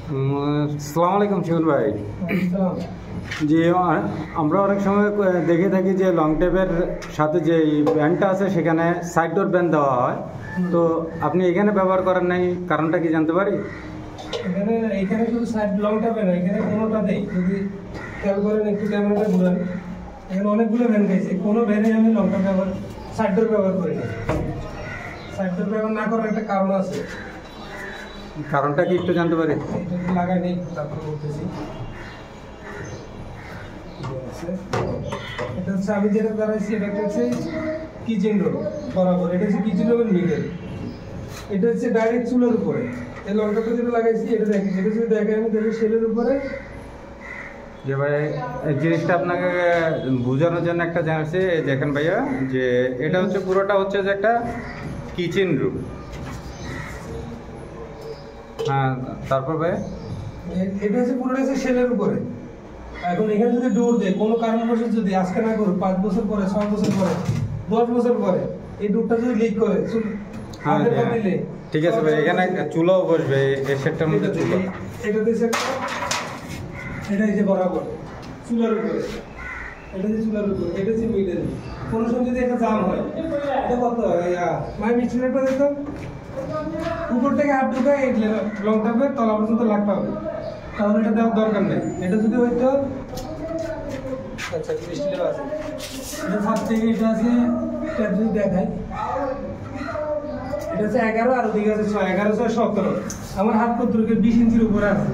আসসালামু আলাইকুম শিবুল ভাই। জি, আমরা অনেক সময় দেখে থাকি যে লং টেপের সাথে যে ব্যান্ডটা আছে সেখানে সাইড ডোর ব্যান্ড দেওয়া হয়, তো আপনি এখানে ব্যবহার করেন নাই, কারণটা কি জানতে পারি? এখানে শুধু সাইড লং টেপে না, এখানে কোনোটা নেই। যদি খেয়াল করেন, একটু ক্যামেরাটা ঘুরান, এখানে অনেকগুলো ভ্যান গেছে, কোনো ভ্যানে আমি লং টেপ ব্যবহার সাইড ডোর ব্যবহার করি না। সাইড ডোর ব্যবহার না করার একটা কারণ আছে। কারণটা কি একটু জানতে পারি? এটা লাগাই নেই, তারপর বলতেছি। এটা হচ্ছে আমি যেটা দাঁড়াইছি, এটা হচ্ছে কিচেন রোড বরাবর। এটা হচ্ছে কিচেন রোডের মিডল। এটা হচ্ছে ডাইরেক্ট চুলের উপরে। এই লঙ্কাটা যেটা লাগাইছি, এটা দেখি, এটা যদি দেখেন আমি দেখি শেলের উপরে। যে ভাই, এই জিনিসটা আপনাকে বোঝানোর জন্য একটা জানাচ্ছি, দেখেন ভাইয়া, যে এটা হচ্ছে পুরোটা হচ্ছে যে একটা কিচেন রুম। হ্যাঁ, তারপর ভাই এটা হচ্ছে পুরোটা হচ্ছে শেলের উপরে। এখন এখানে যদি ডোর দেয়, কোনো কারণবশত যদি আজকে না করে 5 বছর পরে, 6 বছর পরে, 10 বছর পরে এই ডোরটা যদি লিক করে, ঠিক আছে ভাই, এখানে চুলাও বসবে এই সেটটার মধ্যে। চুলা এটা দিয়েছে, এটা এই যে বরাবর চুলার উপরে, এটা যে চুলার উপরে, এটা হচ্ছে মিডল। কোনো সময় যদি একটা জাম হয়, এটা কত হয়? মিস্ত্রিটা দেখতাম উপর থেকে হাত ঢুকায় লং টাপের তলা পর্যন্ত লাগতে হবে, তাহলে এটা দেওয়ার দরকার নেই। এটা যদি হয়তো আচ্ছা মিস্ত্রি আছে, এটা হাত থেকে এটা আছে, এটা যদি দেখায়, এটা হচ্ছে 11 আর ওদিকে আছে 6, 11, 6, 17। আমার হাত কত 20 ইঞ্চির উপরে আছে।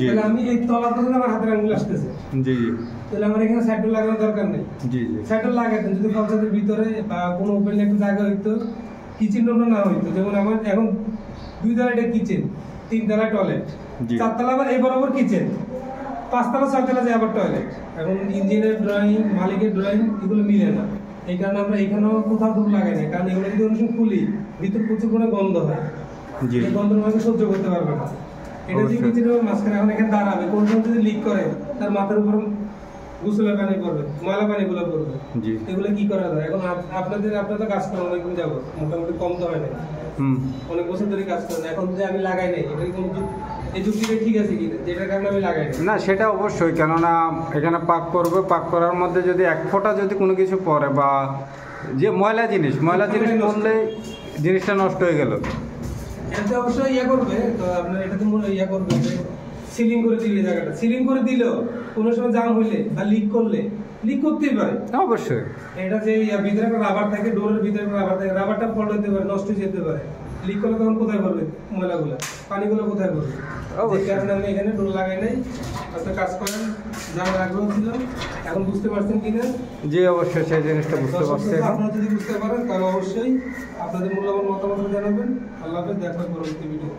তাহলে আমি এই তলা পর্যন্ত আমার হাতের আঙুল আসতেছে। জি জি। তাহলে আমার এখানে সাইড ডোর লাগানোর দরকার নেই। জি জি। সাইড ডোর লাগাতেন যদি ফলসাদের ভিতরে বা কোনো ওপেন একটা জায়গা হইতো, কিচেন রুম না হইতো। যেমন আমার এখন 2 তলা এটা কিচেন, 3 তলা টয়লেট, 4 তলা আবার এই বরাবর কিচেন, 5 তলা 6 তলা যায় আবার টয়লেট। এখন ইঞ্জিনিয়ার ড্রয়িং, মালিকের ড্রয়িং এগুলো মিলে না। এই কারণে আমরা এখানেও কোথাও ডোর লাগাই না, কারণ এগুলো যদি অনুষ্ঠান খুলি ভিতর প্রচুর কোনো গন্ধ হয়, এই গন্ধের মধ্যে সহ্য করতে পারবে না। এটা যে কিচেন রুমের মাঝখানে এখন এখানে দাঁড়াবে, কোন সময় যদি লিক করে তার মাথার উপর গোসলের পানি পড়বে, ময়লা পানিগুলো পড়বে। এগুলো কি করা যায়? এখন আপনাদের কাজ করেন অনেকদিন যাবো, মোটামুটি কম তো হয় না, অনেক বছর ধরে কাজ করেন। এখন যে আমি লাগাই নাই, এটা কোনো এই যুক্তিটা ঠিক আছে কি যেটার কারণে আমি লাগাই না? সেটা অবশ্যই, কেননা এখানে পাক করবে, পাক করার মধ্যে যদি এক ফোঁটা যদি কোনো কিছু পড়ে বা যে ময়লা জিনিস পড়লে জিনিসটা নষ্ট হয়ে গেল। এটা অবশ্যই ইয়া করবে, তো আপনার এটাতে মনে ইয়া করবে যে সিলিং করে দিলে, জায়গাটা সিলিং করে দিলেও কোনো সময় জাম হইলে বা লিক করলে, লিক করতেই পারে অবশ্যই। এটা যে ভিতরে একটা রাবার থাকে, ডোরের ভিতরে রাবার থাকে, রাবারটা ফল্ট হতে পারে, নষ্ট হয়ে যেতে পারে। লিক করলে তখন কোথায় করবে ময়লাগুলো, পানিগুলো কোথায় করবে? এই কারণে আমি এখানে ডোর লাগাই নাই। আপনার কাজ করেন, জানার আগ্রহ ছিল, এখন বুঝতে পারছেন কিনা? জি অবশ্যই, সেই জিনিসটা বুঝতে পারছি। আপনারা যদি বুঝতে পারেন তাহলে অবশ্যই আপনাদের মূল্যবান মতামত জানাবেন। আল্লাহ হাফেজ, দেখা হবে পরবর্তী ভিডিও।